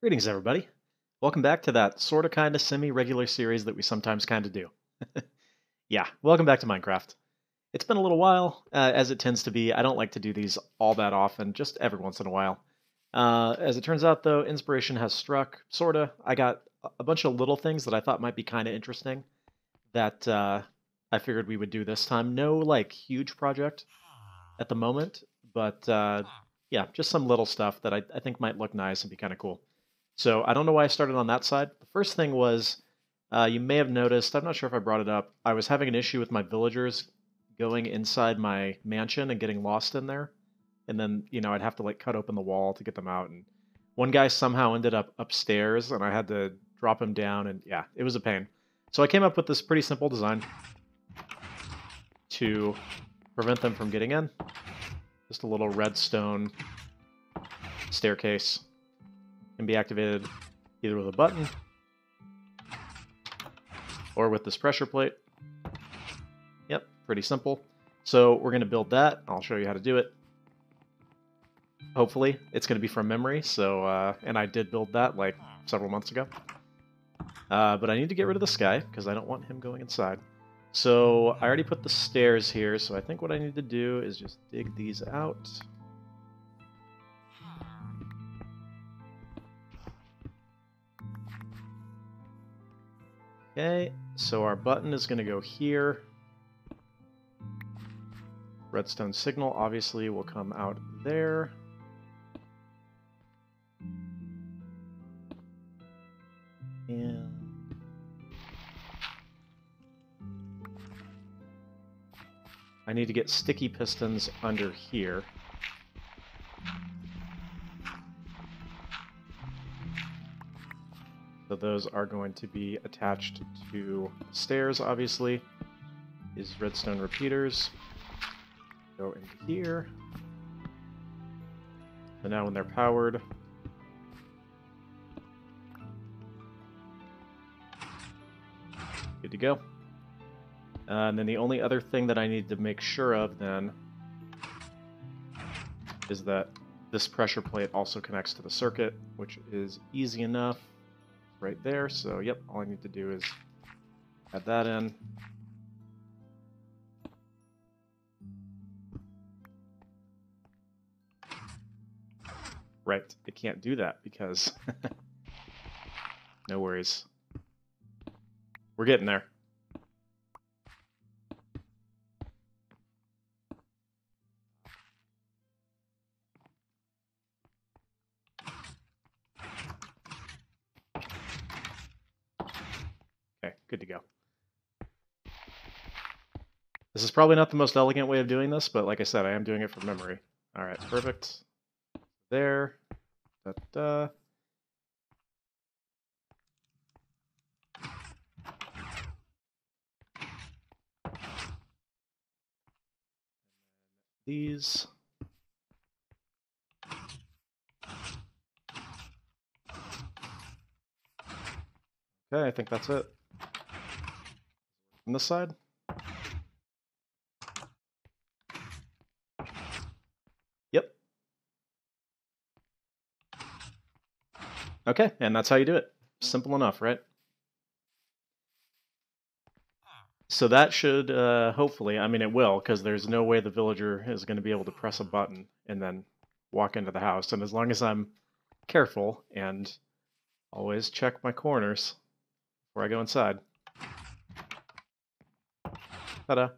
Greetings, everybody. Welcome back to that sort of kind of semi-regular series that we sometimes kind of do. Yeah, welcome back to Minecraft. It's been a little while, as it tends to be. I don't like to do these all that often, just every once in a while. As it turns out, though, inspiration has struck, sorta. I got a bunch of little things that I thought might be kind of interesting that I figured we would do this time. No, like, huge project at the moment, but yeah, just some little stuff that I think might look nice and be kind of cool. So I don't know why I started on that side. The first thing was you may have noticed, I'm not sure if I brought it up, I was having an issue with my villagers going inside my mansion and getting lost in there. And then, I'd have to like cut open the wall to get them out. And one guy somehow ended up upstairs and I had to drop him down. And yeah, it was a pain. So I came up with this pretty simple design to prevent them from getting in. Just a little redstone staircase can be activated either with a button or with this pressure plate. Yep, pretty simple. So we're going to build that. I'll show you how to do it. Hopefully, it's going to be from memory. So, and I did build that like several months ago. But I need to get rid of this guy because I don't want him going inside. So I already put the stairs here. So I think what I need to do is just dig these out. Okay, so our button is going to go here. Redstone signal obviously will come out there. And I need to get sticky pistons under here. So those are going to be attached to stairs, obviously. These redstone repeaters go into here. So now when they're powered, good to go. And then the only other thing that I need to make sure of then is that this pressure plate also connects to the circuit, which is easy enough right there. So yep, all I need to do is add that in. Right, it can't do that because no worries. We're getting there. Okay, good to go. This is probably not the most elegant way of doing this, but like I said, I am doing it from memory. All right, perfect. There. Da-da. These. Okay, I think that's it. On this side. Yep. Okay, and that's how you do it. Simple enough, right? So that should, hopefully, I mean it will, because there's no way the villager is going to be able to press a button and then walk into the house. And as long as I'm careful and always check my corners before I go inside. Ta-da.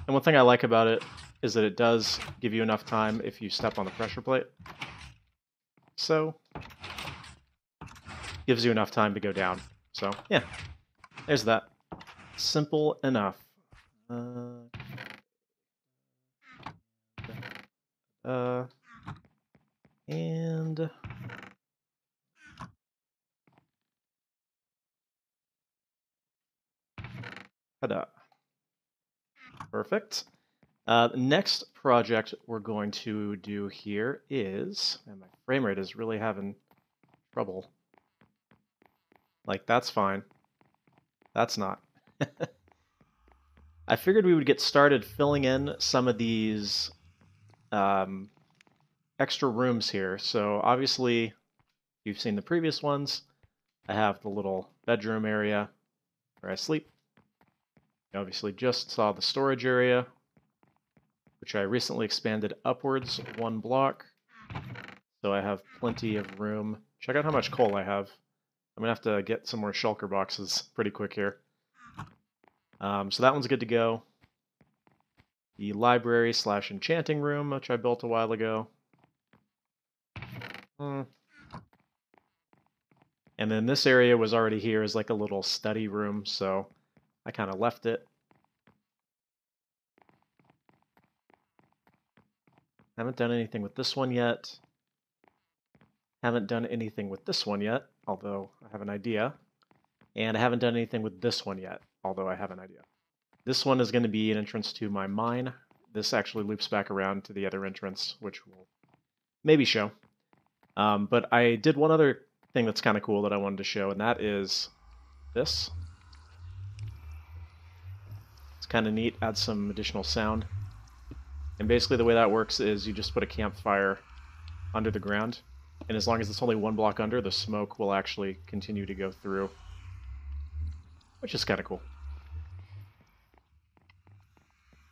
And one thing I like about it is that it does give you enough time if you step on the pressure plate. So, gives you enough time to go down. So, yeah, there's that. Simple enough. And ta-da. Perfect. Next project we're going to do here is, and my frame rate is really having trouble. Like, that's fine. That's not. I figured we would get started filling in some of these extra rooms here. So obviously You've seen the previous ones. I have the little bedroom area where I sleep. You obviously just saw the storage area, which I recently expanded upwards 1 block. So I have plenty of room. Check out how much coal I have. I'm going to have to get some more shulker boxes pretty quick here. So that one's good to go. The library / enchanting room, which I built a while ago. And then this area was already here as like a little study room, so I kind of left it. Haven't done anything with this one yet. Haven't done anything with this one yet, although I have an idea. And I haven't done anything with this one yet, although I have an idea. This one is going to be an entrance to my mine. This actually loops back around to the other entrance, which we'll maybe show. But I did one other thing that's kind of cool that I wanted to show, and that is this. It's kind of neat, adds some additional sound. And basically the way that works is you just put a campfire under the ground, and as long as it's only 1 block under, the smoke will actually continue to go through, which is kind of cool.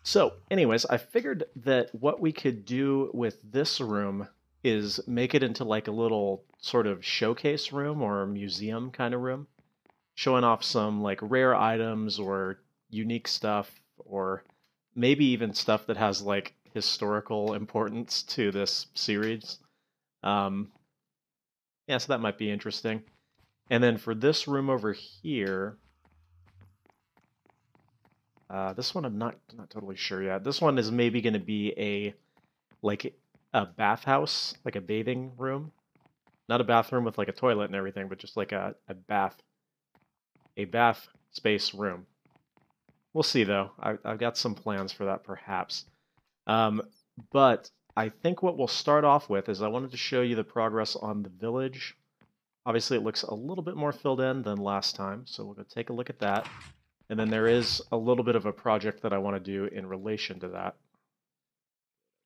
So, anyways, I figured that what we could do with this room is make it into like a little sort of showcase room or museum kind of room, showing off some like rare items or unique stuff, or maybe even stuff that has like historical importance to this series. Yeah, so that might be interesting. And then for this room over here, this one I'm not totally sure yet. This one is maybe going to be a bathhouse, like a bathing room. Not a bathroom with like a toilet and everything, but just like a bath space room. We'll see though. I've got some plans for that perhaps. But I think what we'll start off with is I wanted to show you the progress on the village. Obviously it looks a little bit more filled in than last time, so we'll go take a look at that. And then there is a little bit of a project that I want to do in relation to that.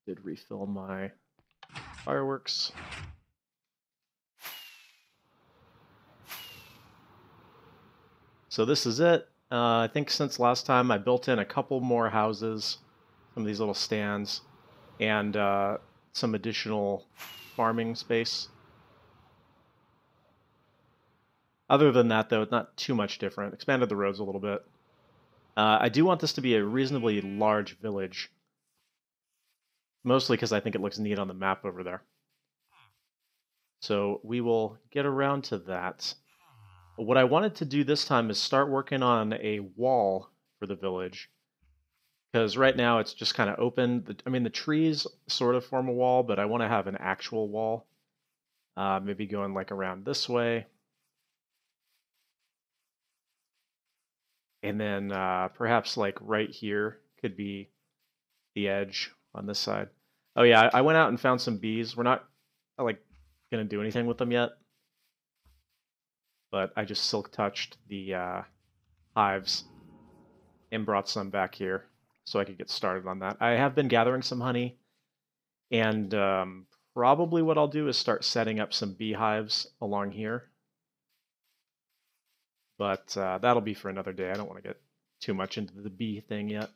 Did refill my fireworks. So this is it. I think since last time I built in a couple more houses, some of these little stands, and some additional farming space. Other than that, though, it's not too much different. Expanded the roads a little bit. I do want this to be a reasonably large village, mostly because I think it looks neat on the map over there. So we will get around to that. What I wanted to do this time is start working on a wall for the village, because right now it's just kind of open. I mean, the trees sort of form a wall, but I want to have an actual wall, maybe going like around this way. And then perhaps like right here could be the edge on this side. Oh yeah, I went out and found some bees. We're not like gonna do anything with them yet, but I just silk touched the hives and brought some back here so I could get started on that. I have been gathering some honey, and probably what I'll do is start setting up some beehives along here. But that'll be for another day. I don't want to get too much into the bee thing yet.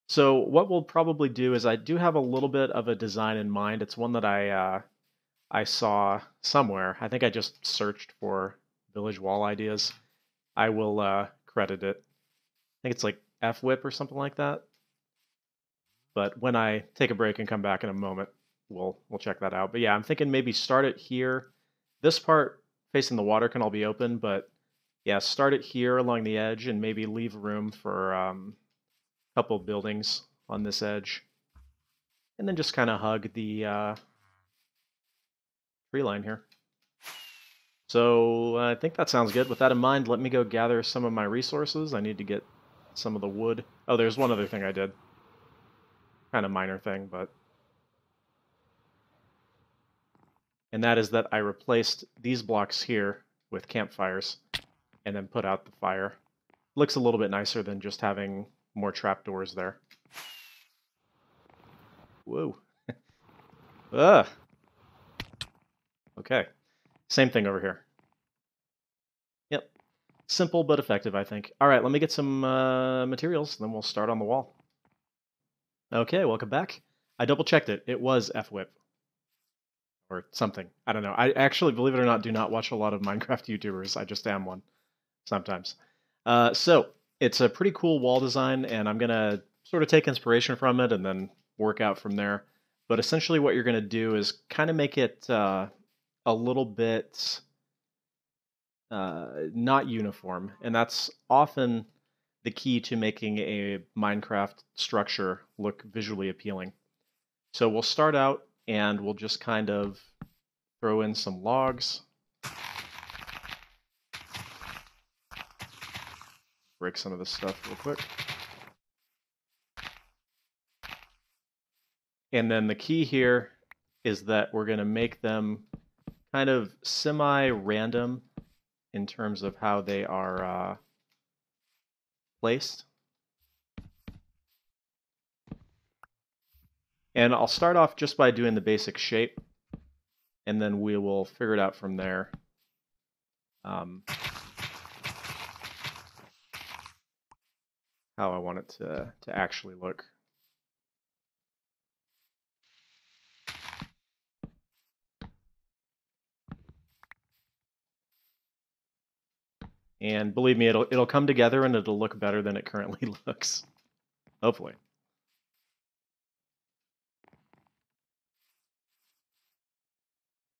So what we'll probably do is I do have a little bit of a design in mind. It's one that I saw somewhere. I think I just searched for village wall ideas. I will credit it. I think it's like F-Whip or something like that. But when I take a break and come back in a moment, we'll check that out. But yeah, I'm thinking maybe start it here. This part facing the water can all be open, but yeah, start it here along the edge and maybe leave room for a couple buildings on this edge. And then just kind of hug the tree line here. So I think that sounds good. With that in mind, let me go gather some of my resources. I need to get some of the wood. Oh, there's one other thing I did. Kind of minor thing, but... And that is that I replaced these blocks here with campfires and then put out the fire. Looks a little bit nicer than just having more trapdoors there. Whoa. Ugh. Okay. Same thing over here. Yep. Simple but effective, I think. All right, let me get some materials, then we'll start on the wall. Okay, welcome back. I double checked it. It was F-Whip. Or something. I don't know. I actually, believe it or not, do not watch a lot of Minecraft YouTubers. I just am one sometimes. So it's a pretty cool wall design, and I'm gonna sort of take inspiration from it and then work out from there. But essentially, what you're gonna do is kind of make it a little bit not uniform, and that's often the key to making a Minecraft structure look visually appealing. So we'll start out and we'll just kind of throw in some logs. Break some of this stuff real quick. And then the key here is that we're going to make them kind of semi-random in terms of how they are placed. And I'll start off just by doing the basic shape, and then we will figure it out from there. How I want it to actually look. And believe me, it'll come together and it'll look better than it currently looks. Hopefully.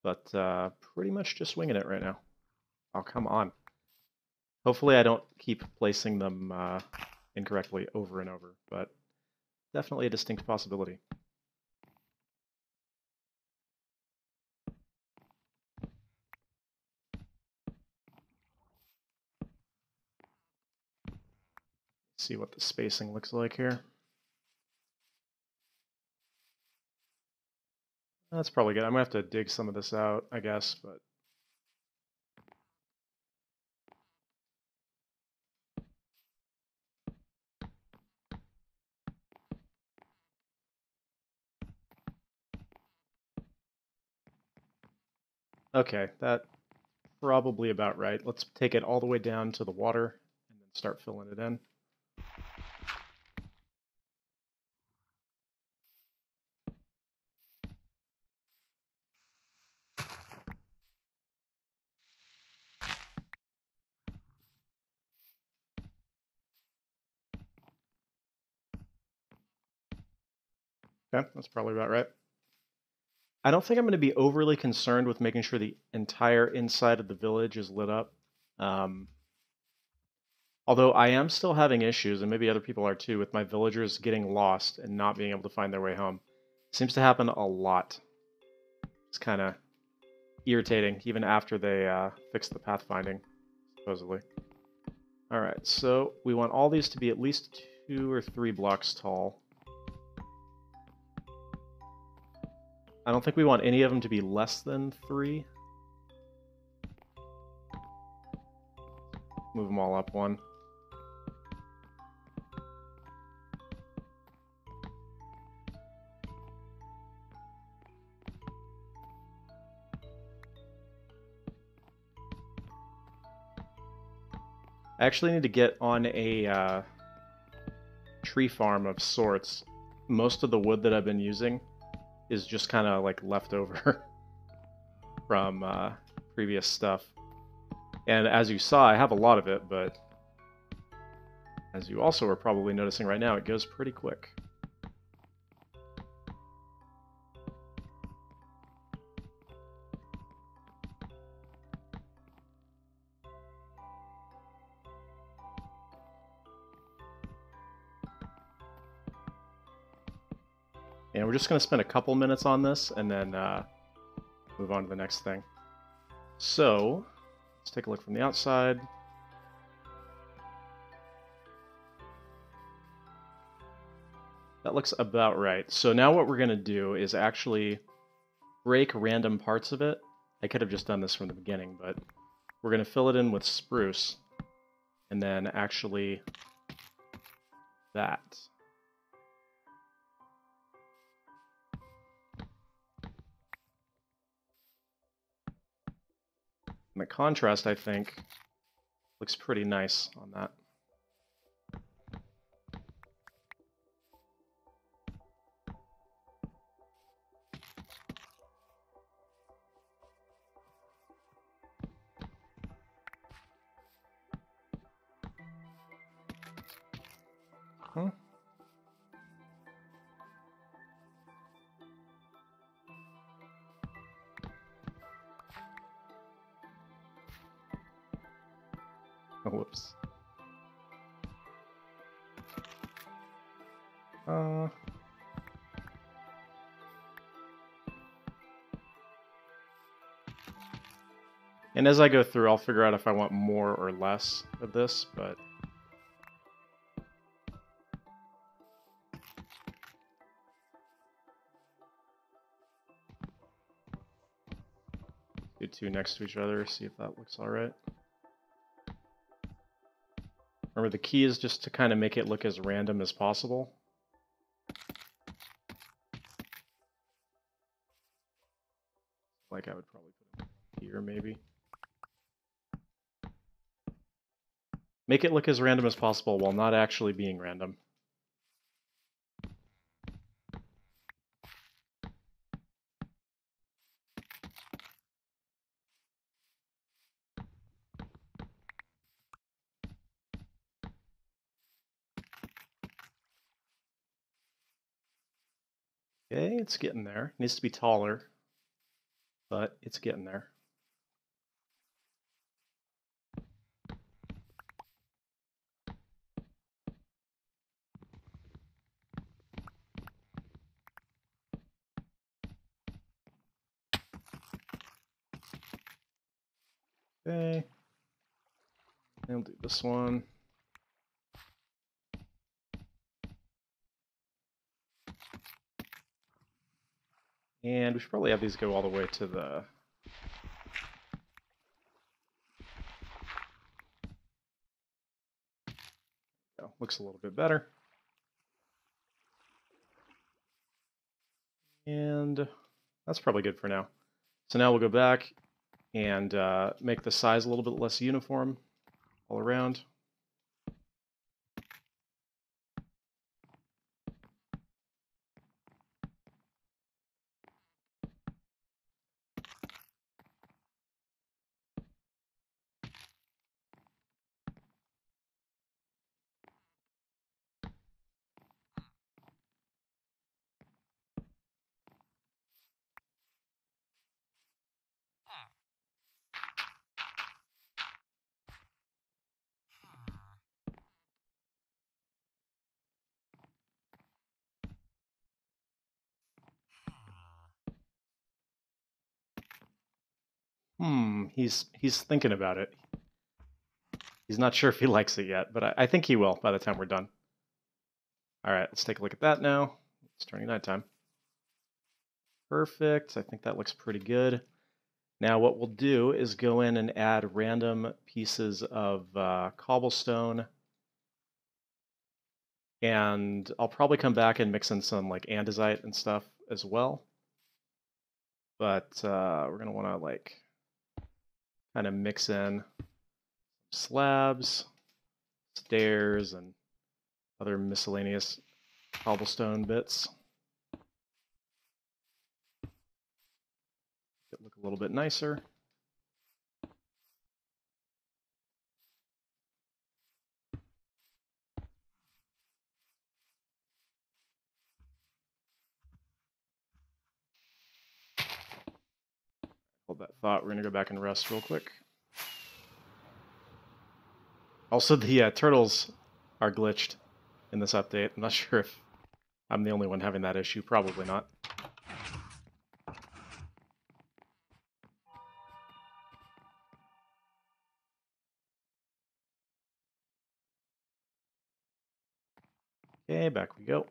But pretty much just winging it right now. Oh, come on. Hopefully I don't keep placing them incorrectly over and over, but definitely a distinct possibility. See what the spacing looks like here. That's probably good. I'm gonna have to dig some of this out, I guess, but okay, that probably about right. Let's take it all the way down to the water and then start filling it in. Okay, that's probably about right. I don't think I'm going to be overly concerned with making sure the entire inside of the village is lit up. Um, Although I am still having issues, and maybe other people are too, with my villagers getting lost and not being able to find their way home. Seems to happen a lot. It's kind of irritating, even after they fix the pathfinding, supposedly. Alright, so we want all these to be at least 2 or 3 blocks tall. I don't think we want any of them to be less than 3. Move them all up 1. I actually need to get on a tree farm of sorts. Most of the wood that I've been using is just kind of like leftover from previous stuff. And as you saw, I have a lot of it, but as you also are probably noticing right now, it goes pretty quick. And we're just going to spend a couple minutes on this and then move on to the next thing. So, let's take a look from the outside. That looks about right. So now what we're going to do is actually break random parts of it. I could have just done this from the beginning, but we're going to fill it in with spruce. And then actually that. And the contrast, I think, looks pretty nice on that. Huh? Oh, whoops. And as I go through, I'll figure out if I want more or less of this, but... do two next to each other, see if that looks alright. Remember, the key is just to kind of make it look as random as possible. Like I would probably put it here, maybe. Make it look as random as possible while not actually being random. Okay, it's getting there. It needs to be taller, but it's getting there. Okay. I'll do this one. And we should probably have these go all the way to the... Oh, looks a little bit better. And that's probably good for now. So now we'll go back and make the size a little bit less uniform all around. He's thinking about it. He's not sure if he likes it yet, but I think he will by the time we're done. All right, let's take a look at that now. It's turning nighttime. Perfect. I think that looks pretty good. Now what we'll do is go in and add random pieces of cobblestone. And I'll probably come back and mix in some like andesite and stuff as well. But we're going to want to like kind of mix in slabs, stairs, and other miscellaneous cobblestone bits. It look a little bit nicer. Hold that thought. We're going to go back and rest real quick. Also, the turtles are glitched in this update. I'm not sure if I'm the only one having that issue. Probably not. Okay, back we go.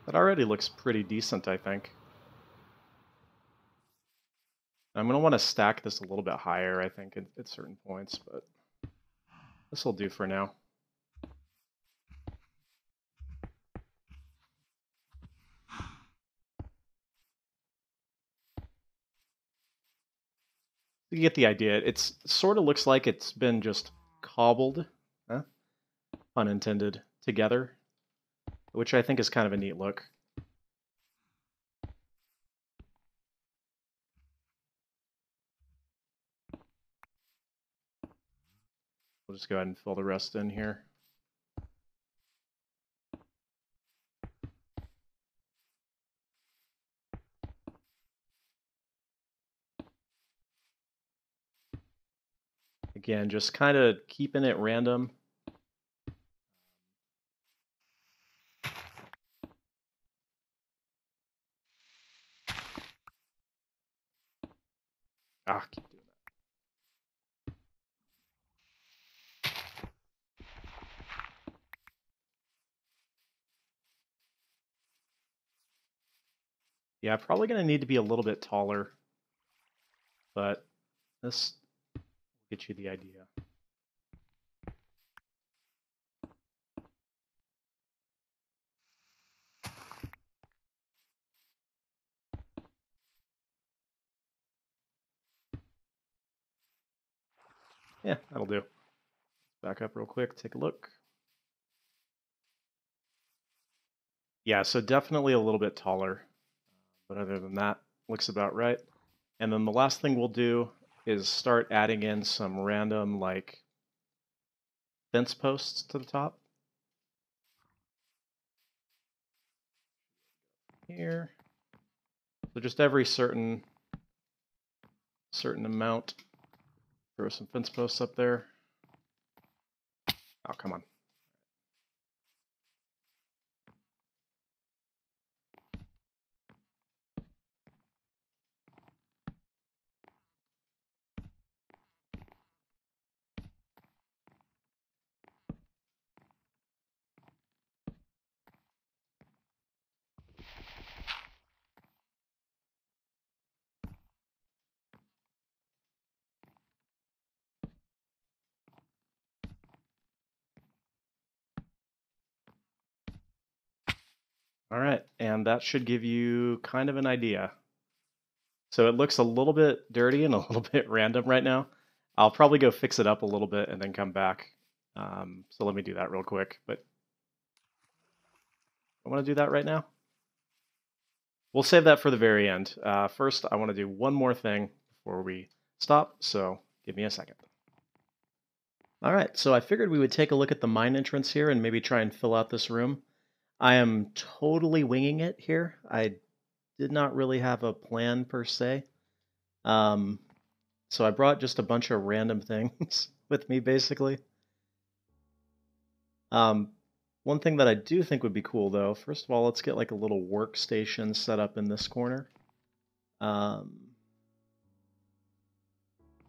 That already looks pretty decent, I think. I'm going to want to stack this a little bit higher, I think, at certain points, but this will do for now. you get the idea. It's sort of looks like it's been just cobbled, huh? Pun intended, together, which I think is kind of a neat look. We'll just go ahead and fill the rest in here. Again, just kind of keeping it random. Keep doing that. Yeah, probably going to need to be a little bit taller, but this will get you the idea. Yeah, that'll do. Back up real quick, take a look. Yeah, so definitely a little bit taller, but other than that, looks about right. And then the last thing we'll do is start adding in some random, like, fence posts to the top. Here. So just every certain amount, throw some fence posts up there. Oh, come on. All right, and that should give you kind of an idea. So it looks a little bit dirty and a little bit random right now. I'll probably go fix it up a little bit and then come back. So let me do that real quick. But I want to do that right now. We'll save that for the very end. First, I want to do one more thing before we stop. So give me a second. All right, so I figured we would take a look at the mine entrance here and maybe try and fill out this room. I am totally winging it here. I did not really have a plan per se. So I brought just a bunch of random things with me, basically. One thing that I do think would be cool, though, first of all, let's get like a little workstation set up in this corner.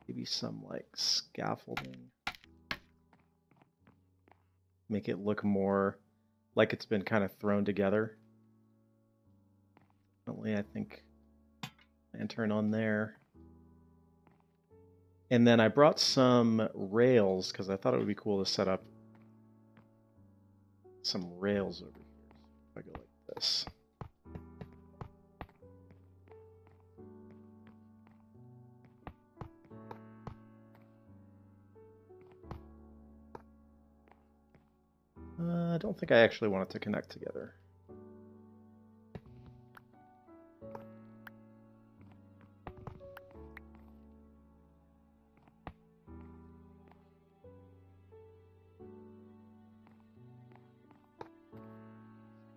Maybe some like scaffolding. Make it look more like it's been kind of thrown together. Definitely, I think lantern on there. And then I brought some rails because I thought it would be cool to set up some rails over here. If I go like this. I don't think I actually want it to connect together.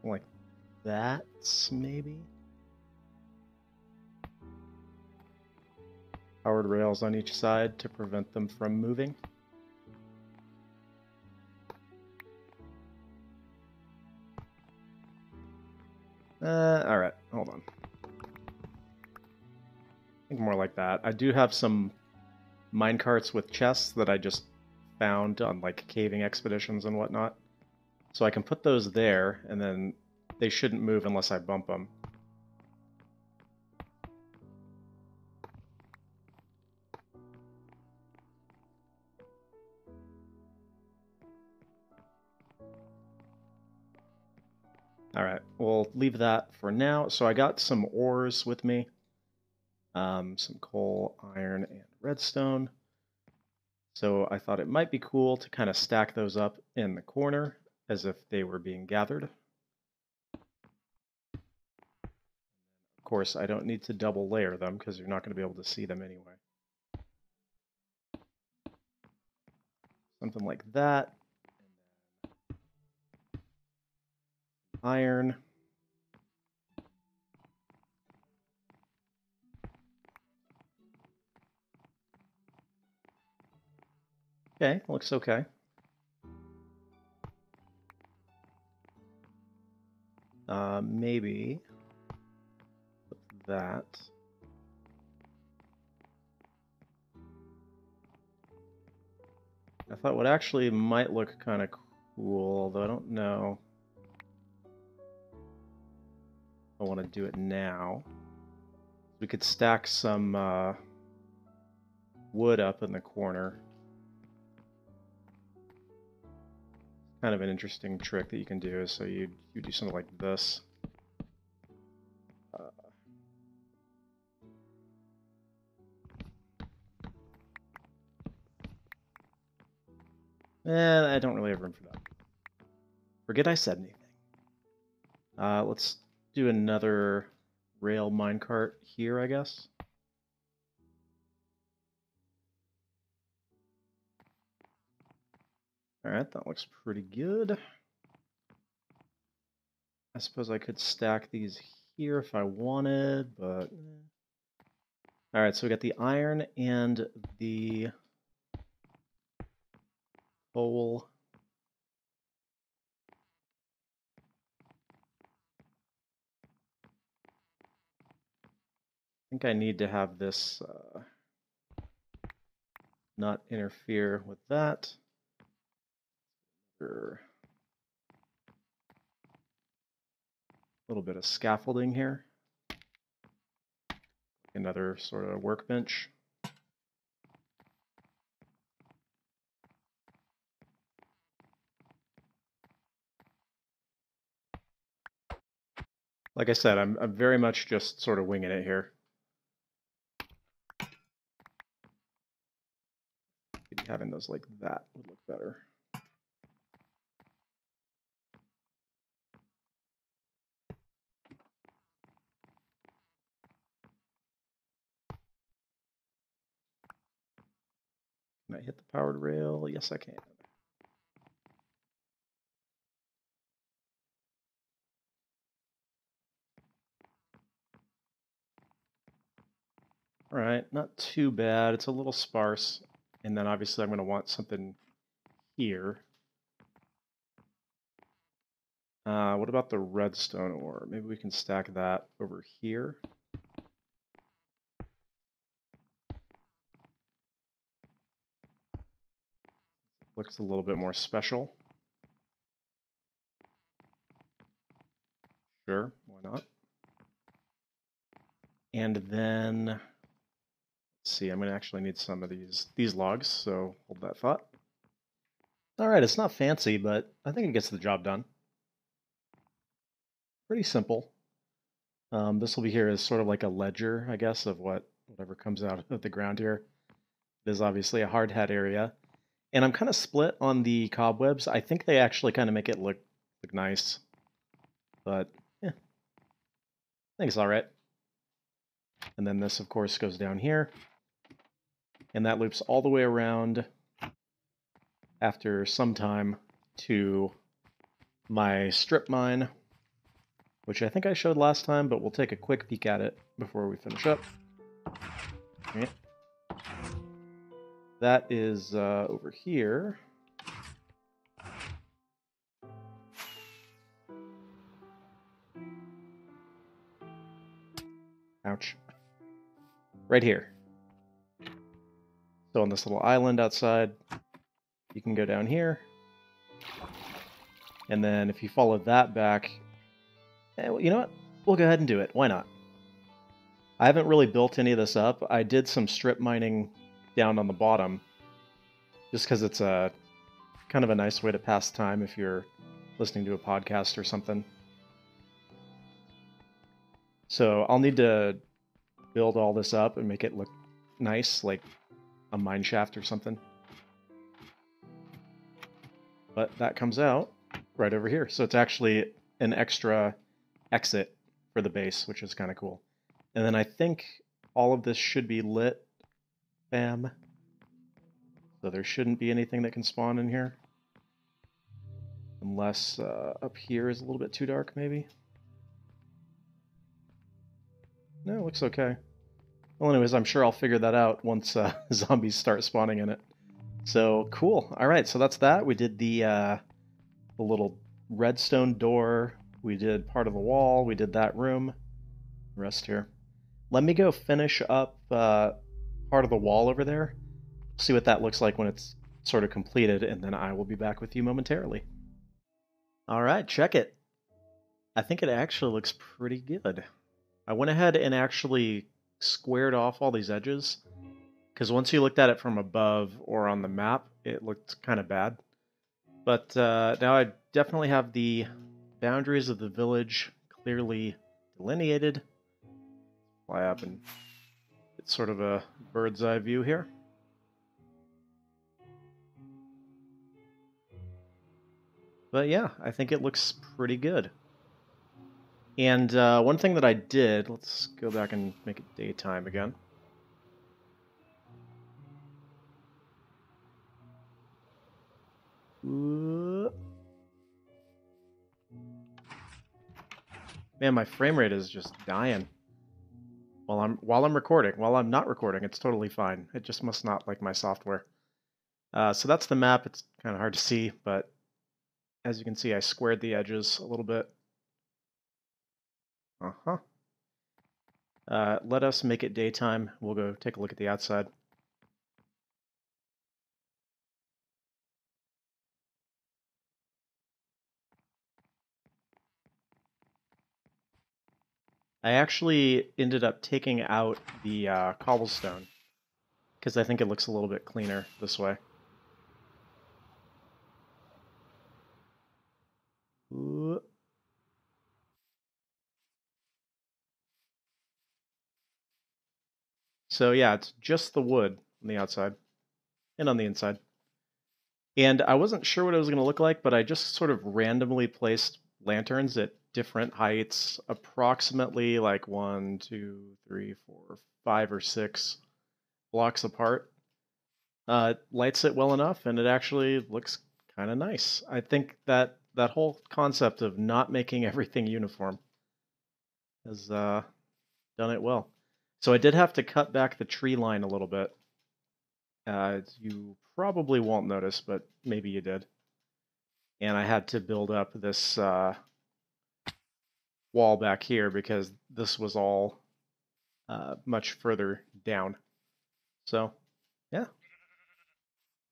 Like that, maybe? Powered rails on each side to prevent them from moving. Alright, hold on. I think more like that. I do have some minecarts with chests that I just found on like caving expeditions and whatnot. So I can put those there, and then they shouldn't move unless I bump them. Alright, we'll leave that for now. So I got some ores with me. some coal, iron, and redstone. So I thought it might be cool to kind of stack those up in the corner as if they were being gathered. Of course, I don't need to double layer them because you're not going to be able to see them anyway. Something like that. Iron. Okay, looks okay. Maybe that. I thought what actually might look kind of cool, though I don't know if I want to do it now. We could stack some wood up in the corner. Kind of an interesting trick that you can do is so you do something like this. I don't really have room for that. Forget I said anything. Let's do another rail minecart here, I guess. Alright, that looks pretty good. I suppose I could stack these here if I wanted, but... Alright, so we got the iron and the coal. I think I need to have this not interfere with that. A little bit of scaffolding here. Another sort of workbench. Like I said, I'm very much just sort of winging it here. Maybe having those like that would look better. Can I hit the powered rail? Yes, I can. All right, not too bad. It's a little sparse. And then obviously I'm going to want something here. What about the redstone ore? Maybe we can stack that over here. Looks a little bit more special. Sure, why not? And then, let's see, I'm going to actually need some of these logs, so hold that thought. All right, it's not fancy, but I think it gets the job done. Pretty simple. This will be here as sort of like a ledger, I guess, of whatever comes out of the ground here. It is obviously a hard hat area. And I'm kind of split on the cobwebs. I think they actually kind of make it look nice. But, yeah, I think it's all right. And then this, of course, goes down here. And that loops all the way around after some time to my strip mine, which I think I showed last time, but we'll take a quick peek at it before we finish up. Right. That is over here. Ouch. Right here. So on this little island outside, you can go down here. And then if you follow that back, you know what? We'll go ahead and do it. Why not? I haven't really built any of this up. I did some strip mining down on the bottom, just because it's a kind of a nice way to pass time if you're listening to a podcast or something. So I'll need to build all this up and make it look nice, like a mine shaft or something. But that comes out right over here. So it's actually an extra exit for the base, which is kind of cool. And then I think all of this should be lit. Bam. So there shouldn't be anything that can spawn in here. Unless up here is a little bit too dark, maybe. No, it looks okay. Well, anyways, I'm sure I'll figure that out once zombies start spawning in it. So, cool. Alright, so that's that. We did the little redstone door. We did part of the wall. We did that room. Rest here. Let me go finish up part of the wall over there. See what that looks like when it's sort of completed, and then I will be back with you momentarily. Alright, check it. I think it actually looks pretty good. I went ahead and actually squared off all these edges, because once you looked at it from above or on the map, it looked kind of bad. But now I definitely have the boundaries of the village clearly delineated. Fly up and it's sort of a bird's eye view here. But yeah, I think it looks pretty good. And one thing that I did, let's go back and make it daytime again. Man, my frame rate is just dying while I'm recording. While I'm not recording, it's totally fine. It just must not like my software. So that's the map. It's kind of hard to see, but as you can see, I squared the edges a little bit. Let us make it daytime. We'll go take a look at the outside. I actually ended up taking out the cobblestone because I think it looks a little bit cleaner this way. Ooh. So yeah, it's just the wood on the outside and on the inside. And I wasn't sure what it was going to look like, but I just sort of randomly placed lanterns at different heights, approximately like 1, 2, 3, 4, 5, or 6 blocks apart. Lights it well enough, and it actually looks kind of nice. I think that that whole concept of not making everything uniform has done it well. So I did have to cut back the tree line a little bit. You probably won't notice, but maybe you did. And I had to build up this wall back here because this was all much further down. So, yeah.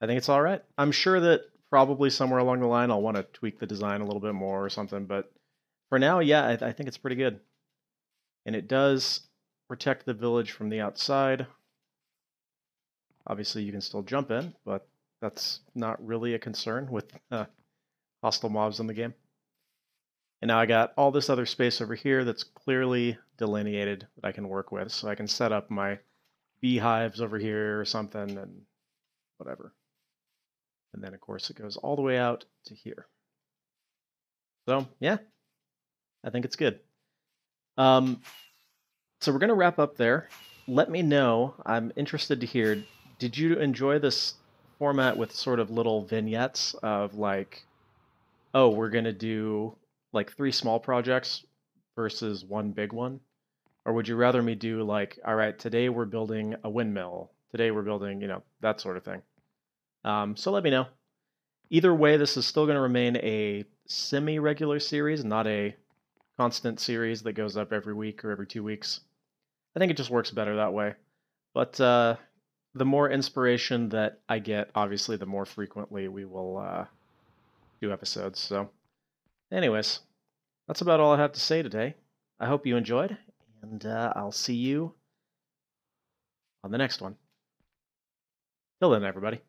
I think it's all right. I'm sure that probably somewhere along the line I'll want to tweak the design a little bit more or something, but for now, yeah, I think it's pretty good. And it does protect the village from the outside. Obviously, you can still jump in, but that's not really a concern with hostile mobs in the game. And now I got all this other space over here that's clearly delineated that I can work with. So I can set up my beehives over here or something and whatever. And then, of course, it goes all the way out to here. So, yeah, I think it's good. So we're going to wrap up there. Let me know. I'm interested to hear, did you enjoy this format with sort of little vignettes of like, oh, we're going to do like 3 small projects versus 1 big one? Or would you rather me do like, all right, today we're building a windmill. Today we're building, that sort of thing. So let me know. Either way, this is still going to remain a semi-regular series, not a constant series that goes up every week or every 2 weeks. I think it just works better that way. But the more inspiration that I get, obviously, the more frequently we will do episodes. So anyways, that's about all I have to say today. I hope you enjoyed, and I'll see you on the next one. Till then, everybody.